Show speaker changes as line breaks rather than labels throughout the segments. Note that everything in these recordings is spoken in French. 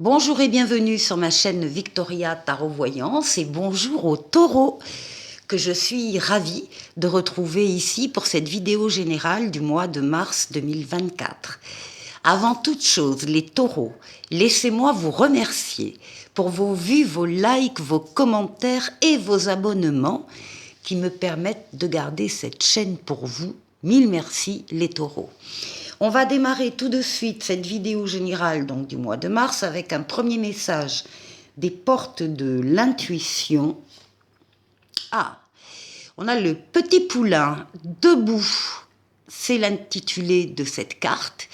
Bonjour et bienvenue sur ma chaîne Victoria Tarot Voyance et bonjour aux taureaux que je suis ravie de retrouver ici pour cette vidéo générale du mois de mars 2024. Avant toute chose, les taureaux, laissez-moi vous remercier pour vos vues, vos likes, vos commentaires et vos abonnements qui me permettent de garder cette chaîne pour vous. Mille merci les taureaux. On va démarrer tout de suite cette vidéo générale donc, du mois de mars avec un premier message des portes de l'intuition. Ah, on a le petit poulain debout, c'est l'intitulé de cette carte,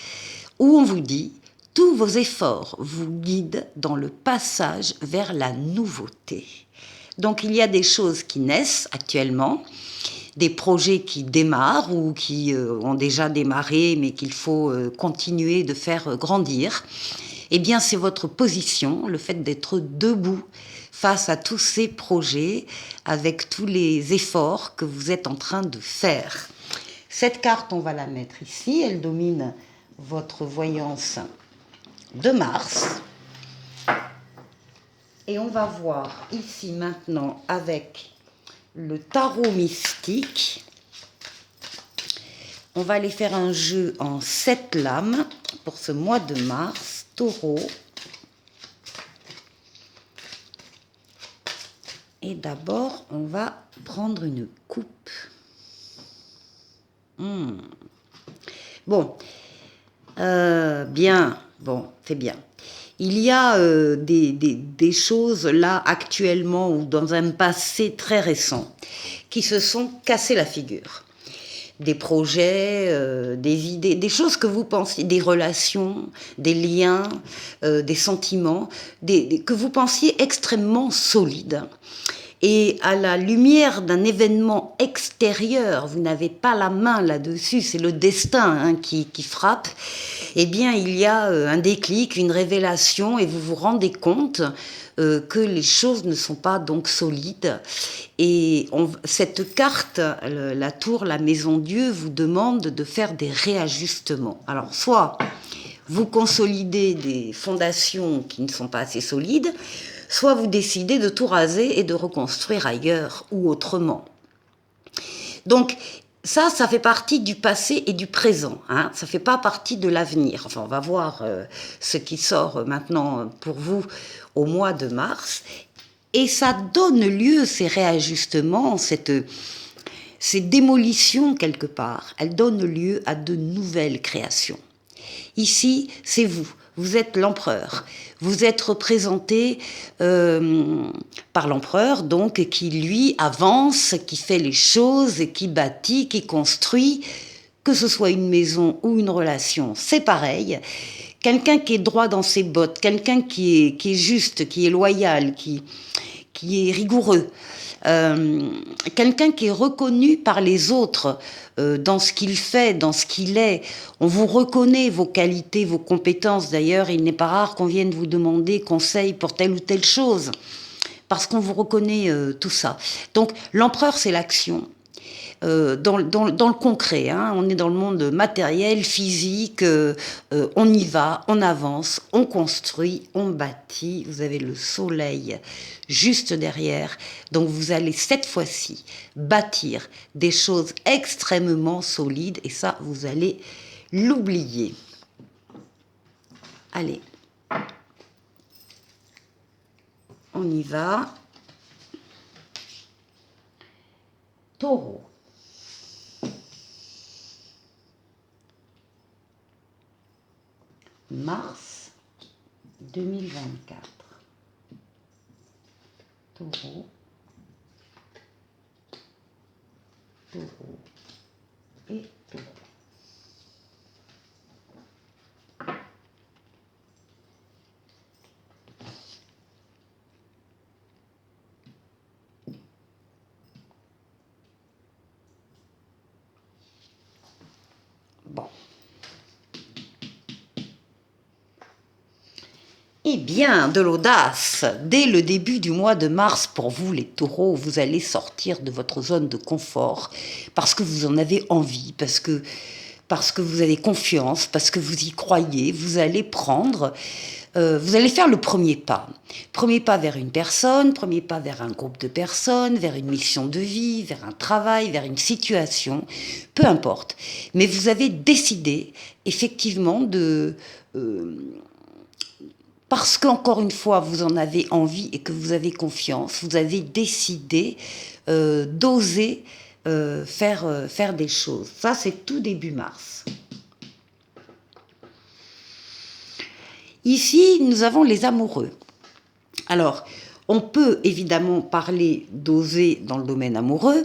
où on vous dit « Tous vos efforts vous guident dans le passage vers la nouveauté ». Donc il y a des choses qui naissent actuellement, des projets qui démarrent ou qui ont déjà démarré mais qu'il faut continuer de faire grandir. Eh bien, c'est votre position, le fait d'être debout face à tous ces projets, avec tous les efforts que vous êtes en train de faire. Cette carte, on va la mettre ici, elle domine votre voyance de Mars. Et on va voir ici maintenant avec le tarot mystique. On va aller faire un jeu en 7 lames pour ce mois de mars, taureau. Et d'abord, on va prendre une coupe. Bon, bien, bon, c'est bien. Il y a des choses là actuellement ou dans un passé très récent qui se sont cassés la figure. Des projets, des idées, des choses que vous pensiez, des relations, des liens, des sentiments, que vous pensiez extrêmement solides. Et à la lumière d'un événement extérieur, vous n'avez pas la main là-dessus, c'est le destin qui frappe, eh bien il y a un déclic, une révélation, et vous vous rendez compte que les choses ne sont pas donc solides. Et cette carte, la tour, la maison Dieu, vous demande de faire des réajustements. Alors soit vous consolidez des fondations qui ne sont pas assez solides, soit vous décidez de tout raser et de reconstruire ailleurs ou autrement. Donc, ça fait partie du passé et du présent. Hein. Ça ne fait pas partie de l'avenir. Enfin, on va voir ce qui sort maintenant pour vous au mois de mars. Et ça donne lieu, ces réajustements, ces démolitions quelque part, elles donnent lieu à de nouvelles créations. Ici, c'est vous. Vous êtes l'empereur. Vous êtes représenté par l'empereur, donc, qui lui avance, qui fait les choses, qui bâtit, qui construit, que ce soit une maison ou une relation, c'est pareil. Quelqu'un qui est droit dans ses bottes, quelqu'un qui est juste, qui est loyal, qui est rigoureux. Quelqu'un qui est reconnu par les autres dans ce qu'il fait, dans ce qu'il est. On vous reconnaît vos qualités, vos compétences. D'ailleurs, il n'est pas rare qu'on vienne vous demander conseil pour telle ou telle chose, parce qu'on vous reconnaît tout ça. Donc, l'empereur, c'est l'action. Dans le concret, hein, on est dans le monde matériel, physique, on y va, on avance, on construit, on bâtit. Vous avez le soleil juste derrière, donc vous allez cette fois-ci bâtir des choses extrêmement solides et ça, vous allez l'oublier. Allez, on y va. Taureau. Mars 2024. Taureau. Taureau. Et taureau. Bon. Eh bien, de l'audace. Dès le début du mois de mars, pour vous les taureaux, vous allez sortir de votre zone de confort parce que vous en avez envie, parce que vous avez confiance, parce que vous y croyez. Vous allez prendre vous allez faire le premier pas. Premier pas vers une personne, premier pas vers un groupe de personnes, vers une mission de vie, vers un travail, vers une situation, peu importe. Mais vous avez décidé effectivement parce qu'encore une fois, vous en avez envie et que vous avez confiance, vous avez décidé d'oser faire des choses. Ça, c'est tout début mars. Ici, nous avons les amoureux. Alors, on peut évidemment parler d'oser dans le domaine amoureux.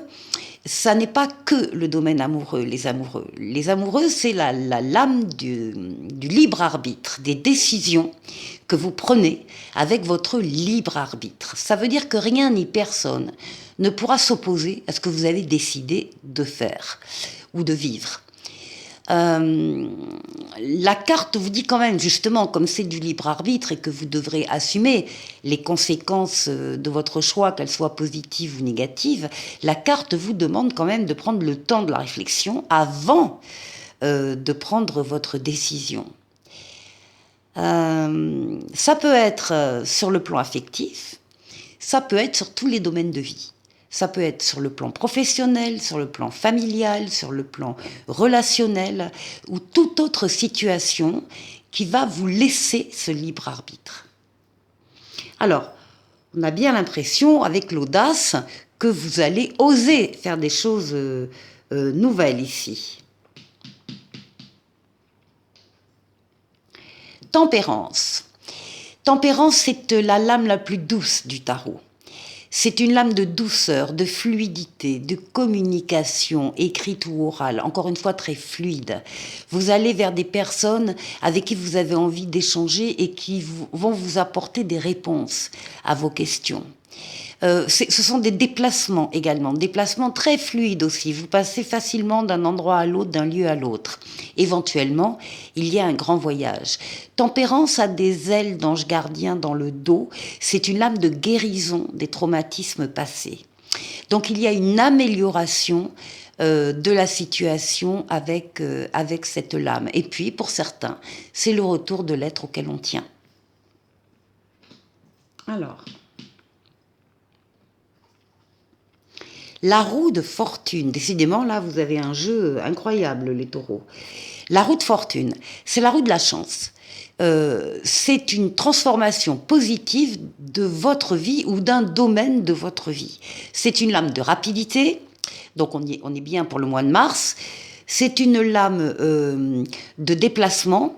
Ça n'est pas que le domaine amoureux, les amoureux. Les amoureux, c'est la lame du libre arbitre, des décisions que vous prenez avec votre libre arbitre. Ça veut dire que rien ni personne ne pourra s'opposer à ce que vous avez décidé de faire ou de vivre. La carte vous dit quand même, justement, comme c'est du libre arbitre et que vous devrez assumer les conséquences de votre choix, qu'elles soient positives ou négatives, la carte vous demande quand même de prendre le temps de la réflexion avant de prendre votre décision. Ça peut être sur le plan affectif, ça peut être sur tous les domaines de vie. Ça peut être sur le plan professionnel, sur le plan familial, sur le plan relationnel, ou toute autre situation qui va vous laisser ce libre arbitre. Alors, on a bien l'impression, avec l'audace, que vous allez oser faire des choses nouvelles ici. Tempérance. Tempérance, c'est la lame la plus douce du tarot. C'est une lame de douceur, de fluidité, de communication, écrite ou orale, encore une fois très fluide. Vous allez vers des personnes avec qui vous avez envie d'échanger et qui vont vous apporter des réponses à vos questions. Ce sont des déplacements également, déplacements très fluides aussi. Vous passez facilement d'un endroit à l'autre, d'un lieu à l'autre. Éventuellement, il y a un grand voyage. Tempérance a des ailes d'ange gardien dans le dos. C'est une lame de guérison des traumatismes passés. Donc il y a une amélioration de la situation avec cette lame. Et puis, pour certains, c'est le retour de l'être auquel on tient. Alors... La roue de fortune, décidément là vous avez un jeu incroyable les taureaux. La roue de fortune, c'est la roue de la chance. C'est une transformation positive de votre vie ou d'un domaine de votre vie. C'est une lame de rapidité, donc on est bien pour le mois de mars. C'est une lame de déplacement.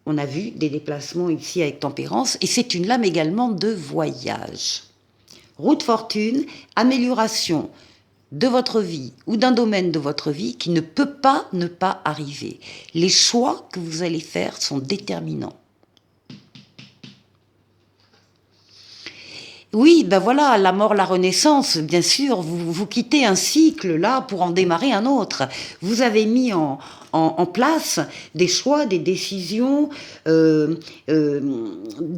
On a vu des déplacements ici avec tempérance. Et c'est une lame également de voyage. Roue de fortune, amélioration de votre vie ou d'un domaine de votre vie qui ne peut pas ne pas arriver. Les choix que vous allez faire sont déterminants. Oui, ben voilà, la mort, la renaissance, bien sûr, vous quittez un cycle là pour en démarrer un autre. Vous avez mis en place des choix, des décisions, de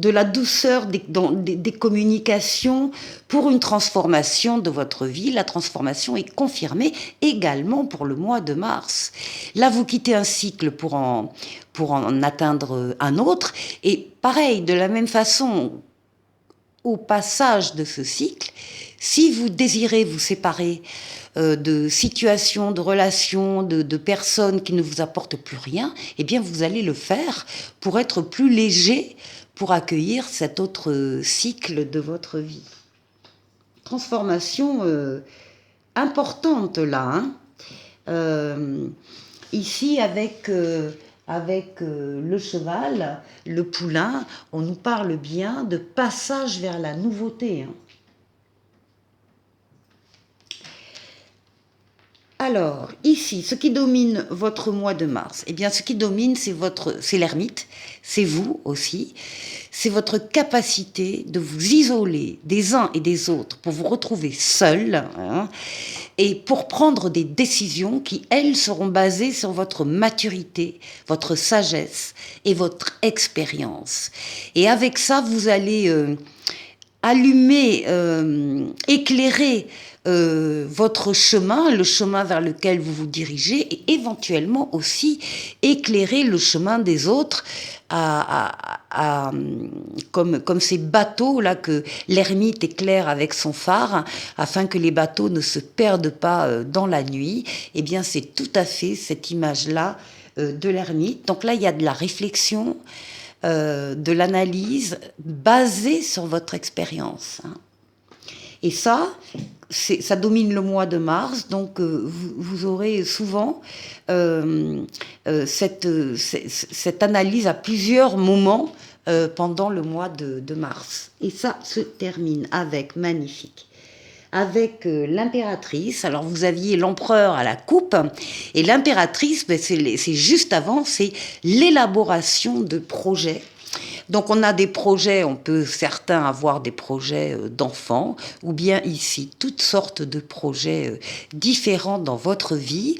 la douceur des communications pour une transformation de votre vie. La transformation est confirmée également pour le mois de mars. Là, vous quittez un cycle pour en atteindre un autre. Et pareil, de la même façon, au passage de ce cycle, si vous désirez vous séparer de situations, de relations, de personnes qui ne vous apportent plus rien, eh bien vous allez le faire pour être plus léger, pour accueillir cet autre cycle de votre vie. Transformation importante là. Ici avec le cheval, le poulain, on nous parle bien de passage vers la nouveauté. Alors, ici, ce qui domine votre mois de mars, eh bien, ce qui domine, c'est l'ermite, c'est vous aussi, c'est votre capacité de vous isoler des uns et des autres pour vous retrouver seul, et pour prendre des décisions qui, elles, seront basées sur votre maturité, votre sagesse et votre expérience. Et avec ça, vous allez allumer, éclairer votre chemin, le chemin vers lequel vous vous dirigez, et éventuellement aussi éclairer le chemin des autres comme ces bateaux-là que l'ermite éclaire avec son phare, afin que les bateaux ne se perdent pas dans la nuit. Eh bien, c'est tout à fait cette image-là de l'ermite. Donc là, il y a de la réflexion, de l'analyse basée sur votre expérience. Hein. Et ça domine le mois de mars, donc vous aurez souvent cette analyse à plusieurs moments pendant le mois de mars. Et ça se termine avec, magnifique, avec l'impératrice. Alors vous aviez l'empereur à la coupe, et l'impératrice, ben, c'est juste avant, c'est l'élaboration de projets. Donc on a des projets, on peut certains avoir des projets d'enfants, ou bien ici, toutes sortes de projets différents dans votre vie.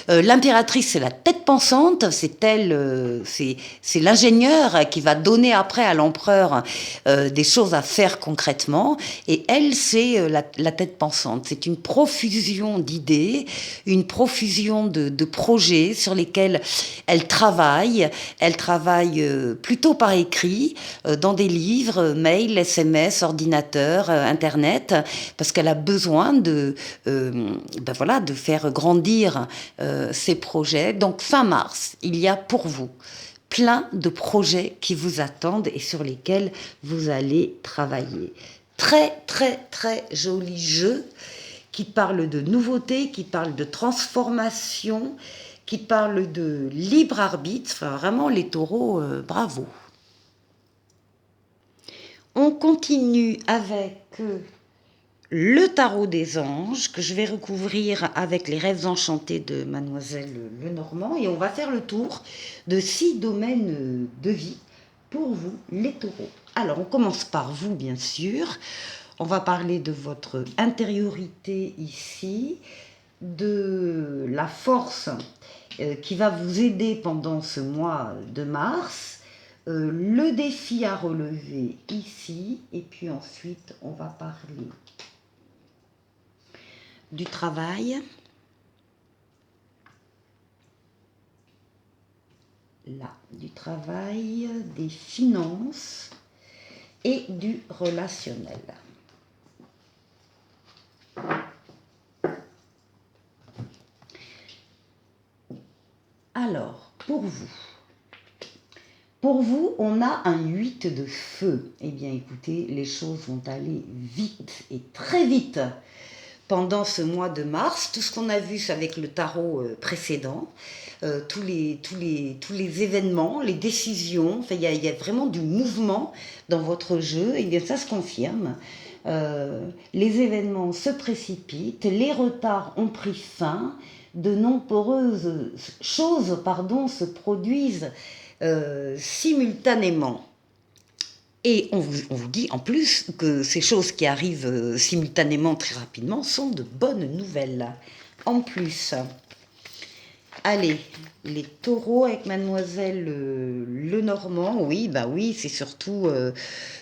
L'impératrice, c'est la tête pensante, c'est elle, c'est l'ingénieur qui va donner après à l'empereur des choses à faire concrètement, et elle, c'est la tête pensante. C'est une profusion d'idées, une profusion de projets sur lesquels elle travaille plutôt par écrit, dans des livres, mails, SMS, ordinateur, Internet, parce qu'elle a besoin de faire grandir ses projets. Donc fin mars, il y a pour vous plein de projets qui vous attendent et sur lesquels vous allez travailler. Très, très, très joli jeu qui parle de nouveautés, qui parle de transformation, qui parle de libre arbitre. Enfin, vraiment, les taureaux, bravo. On continue avec le tarot des anges, que je vais recouvrir avec les rêves enchantés de Mademoiselle Lenormand. Et on va faire le tour de 6 domaines de vie pour vous, les taureaux. Alors, on commence par vous, bien sûr. On va parler de votre intériorité ici, de la force qui va vous aider pendant ce mois de mars, le défi à relever ici, et puis ensuite on va parler du travail, là, du travail, des finances et du relationnel. Alors, pour vous, on a un 8 de feu. Eh bien, écoutez, les choses vont aller vite et très vite pendant ce mois de mars. Tout ce qu'on a vu avec le tarot précédent, tous les événements, les décisions, enfin, il y a vraiment du mouvement dans votre jeu. Eh bien, ça se confirme. Les événements se précipitent, les retards ont pris fin, de nombreuses choses se produisent simultanément. Et on vous dit en plus que ces choses qui arrivent simultanément très rapidement sont de bonnes nouvelles. En plus, allez, les taureaux avec Mademoiselle Lenormand, oui, bah oui, c'est surtout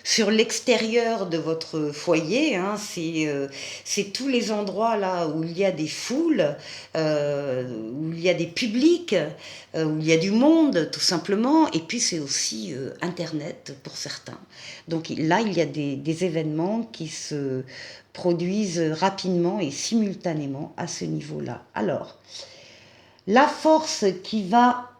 sur l'extérieur de votre foyer, hein, c'est tous les endroits là où il y a des foules, où il y a des publics, où il y a du monde tout simplement, et puis c'est aussi Internet pour certains. Donc là, il y a des événements qui se produisent rapidement et simultanément à ce niveau-là. Alors, la force qui va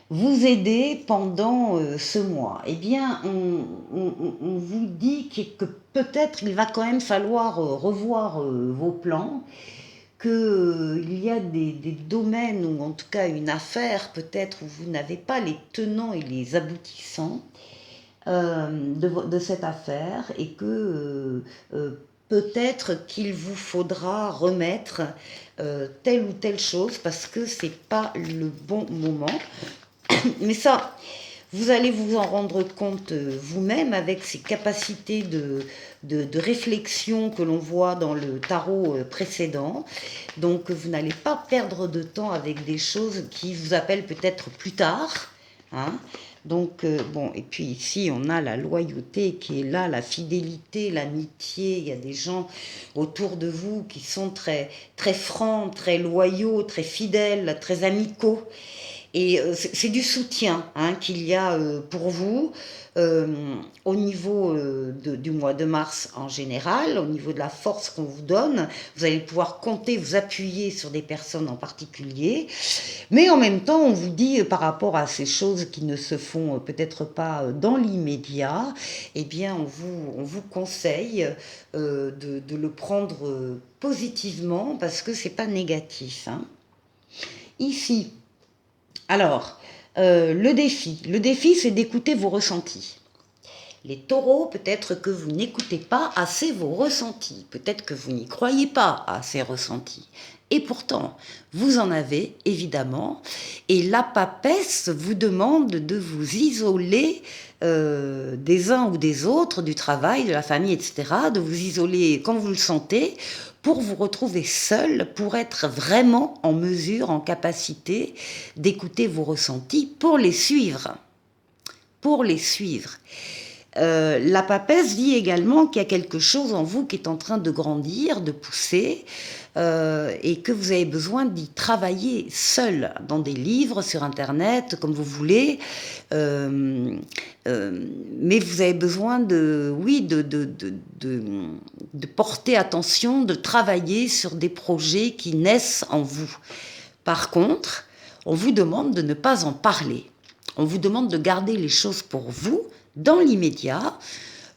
vous aider pendant ce mois, eh bien, on vous dit que peut-être il va quand même falloir revoir vos plans, qu'il y a des domaines, ou en tout cas une affaire peut-être où vous n'avez pas les tenants et les aboutissants de cette affaire, et que peut-être qu'il vous faudra remettre telle ou telle chose parce que c'est pas le bon moment. Mais ça, vous allez vous en rendre compte vous-même avec ces capacités de réflexion que l'on voit dans le tarot précédent. Donc vous n'allez pas perdre de temps avec des choses qui vous appellent peut-être plus tard, hein. Donc, bon, et puis ici, on a la loyauté qui est là, la fidélité, l'amitié. Il y a des gens autour de vous qui sont très, très francs, très loyaux, très fidèles, très amicaux. Et c'est du soutien hein, qu'il y a pour vous euh, au niveau du mois de mars en général, au niveau de la force qu'on vous donne. Vous allez pouvoir compter, vous appuyer sur des personnes en particulier. Mais en même temps, on vous dit par rapport à ces choses qui ne se font peut-être pas dans l'immédiat, eh bien, on vous conseille de le prendre positivement parce que c'est pas négatif. Hein. Ici, alors, le défi, c'est d'écouter vos ressentis. Les taureaux, peut-être que vous n'écoutez pas assez vos ressentis, peut-être que vous n'y croyez pas à ces ressentis. Et pourtant, vous en avez, évidemment, et la papesse vous demande de vous isoler des uns ou des autres, du travail, de la famille, etc., de vous isoler quand vous le sentez, pour vous retrouver seul, pour être vraiment en mesure, en capacité d'écouter vos ressentis, pour les suivre. Pour les suivre. La papesse dit également qu'il y a quelque chose en vous qui est en train de grandir, de pousser, et que vous avez besoin d'y travailler seul, dans des livres, sur Internet, comme vous voulez. Mais vous avez besoin de porter attention, de travailler sur des projets qui naissent en vous. Par contre, on vous demande de ne pas en parler. On vous demande de garder les choses pour vous, dans l'immédiat.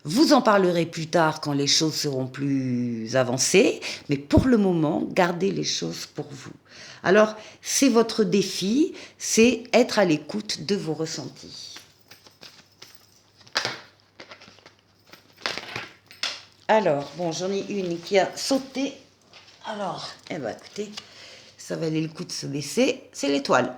Vous en parlerez plus tard quand les choses seront plus avancées, mais pour le moment, gardez les choses pour vous. Alors, c'est votre défi, c'est être à l'écoute de vos ressentis. Alors, bon, j'en ai une qui a sauté. Alors, eh ben, écoutez, ça valait le coup de se baisser. C'est l'étoile.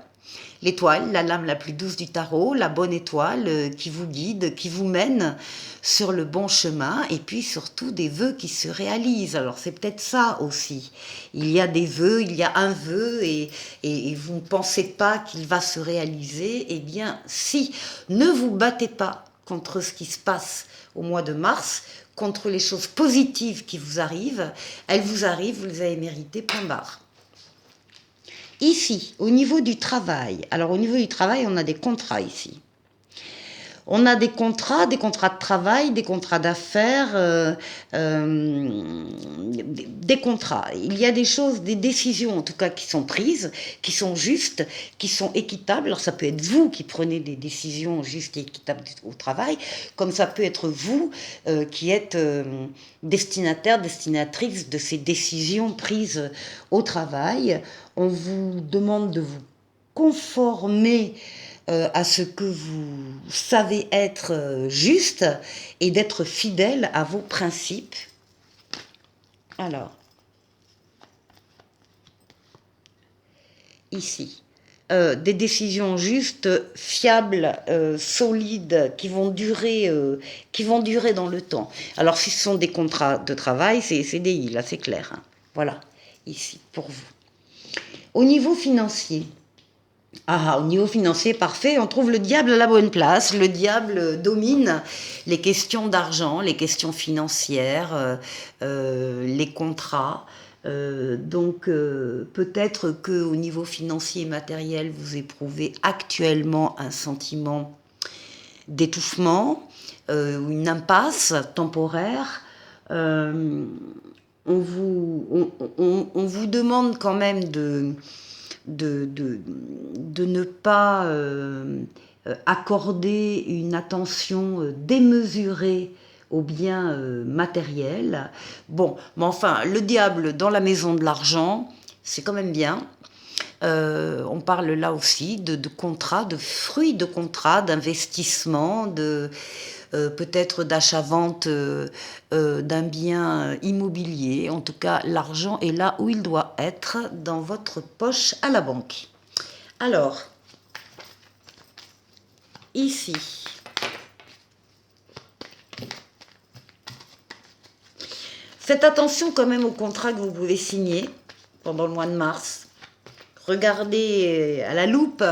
L'étoile, la lame la plus douce du tarot, la bonne étoile qui vous guide, qui vous mène sur le bon chemin, et puis surtout des vœux qui se réalisent. Alors c'est peut-être ça aussi. Il y a des vœux, il y a un vœu, et vous ne pensez pas qu'il va se réaliser. Eh bien, si, ne vous battez pas contre ce qui se passe au mois de mars, contre les choses positives qui vous arrivent. Elles vous arrivent, vous les avez méritées, point barre. Ici, au niveau du travail, alors au niveau du travail, on a des contrats ici. On a des contrats de travail, des contrats d'affaires, des contrats. Il y a des choses, des décisions en tout cas qui sont prises, qui sont justes, qui sont équitables. Alors ça peut être vous qui prenez des décisions justes et équitables au travail, comme ça peut être vous qui êtes destinataire, destinatrice de ces décisions prises au travail. On vous demande de vous conformer à ce que vous savez être juste et d'être fidèle à vos principes. Alors, ici, des décisions justes, fiables, solides, qui vont durer dans le temps. Alors, si ce sont des contrats de travail, c'est CDI, là, c'est clair. Hein. Voilà, ici, pour vous. Au niveau financier, au niveau financier, parfait, on trouve le diable à la bonne place. Le diable domine les questions d'argent, les questions financières, les contrats. Donc peut-être qu'au niveau financier et matériel, vous éprouvez actuellement un sentiment d'étouffement, une impasse temporaire. On vous demande quand même de ne pas accorder une attention démesurée aux biens matériels. Bon, mais enfin, le diable dans la maison de l'argent, c'est quand même bien. On parle là aussi de contrats, de fruits de contrats, d'investissement, peut-être d'achat-vente d'un bien immobilier. En tout cas, l'argent est là où il doit être, dans votre poche à la banque. Alors, ici, faites attention quand même au contrat que vous pouvez signer pendant le mois de mars. regardez à la loupe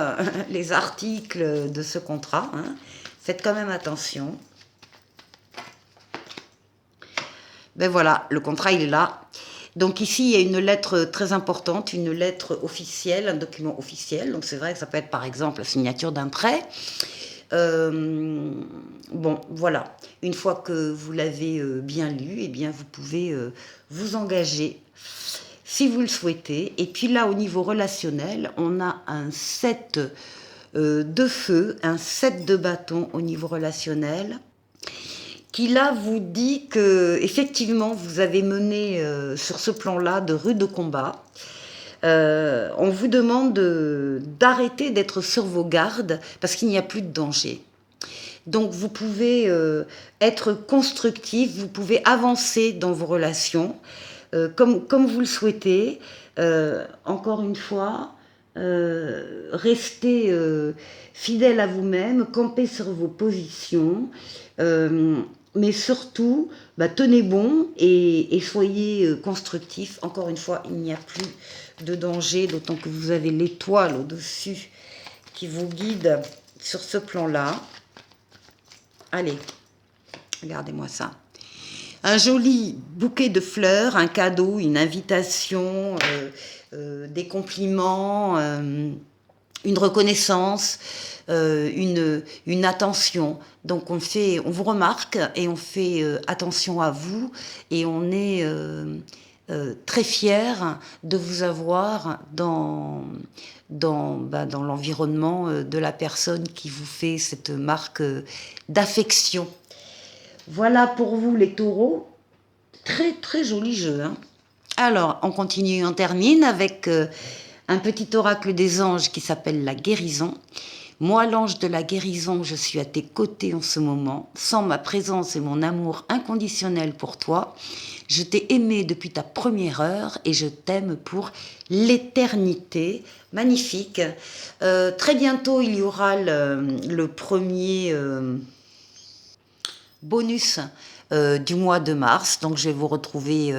les articles de ce contrat. Hein. Faites quand même attention. Ben voilà, le contrat, il est là. Donc ici, il y a une lettre très importante, une lettre officielle, un document officiel. Donc c'est vrai que ça peut être par exemple la signature d'un prêt. Bon, voilà. Une fois que vous l'avez bien lu, eh bien, vous pouvez vous engager si vous le souhaitez. Et puis là, au niveau relationnel, on a un 7 de feu, un 7 de bâton au niveau relationnel, qui là vous dit que effectivement vous avez mené sur ce plan-là de rudes combats. On vous demande d'arrêter d'être sur vos gardes parce qu'il n'y a plus de danger. Donc vous pouvez être constructif, vous pouvez avancer dans vos relations comme vous le souhaitez. Encore une fois, restez fidèle à vous-même, campez sur vos positions. Mais surtout, tenez bon et soyez constructifs. Encore une fois, il n'y a plus de danger, d'autant que vous avez l'étoile au-dessus qui vous guide sur ce plan-là. Allez, regardez-moi ça. Un joli bouquet de fleurs, un cadeau, une invitation, des compliments, une reconnaissance, une attention. Donc on vous remarque et on fait attention à vous et on est très fiers de vous avoir dans l'environnement de la personne qui vous fait cette marque d'affection. Voilà pour vous les taureaux. Très très joli jeu. Hein. Alors on continue, on termine avec un petit oracle des anges qui s'appelle la guérison. Moi, l'ange de la guérison, je suis à tes côtés en ce moment. Sans ma présence et mon amour inconditionnel pour toi, je t'ai aimé depuis ta première heure et je t'aime pour l'éternité. Magnifique. Très bientôt, il y aura le premier bonus du mois de mars. Donc, je vais vous retrouver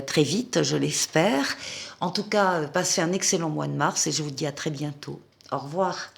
très vite, je l'espère. En tout cas, passez un excellent mois de mars et je vous dis à très bientôt. Au revoir.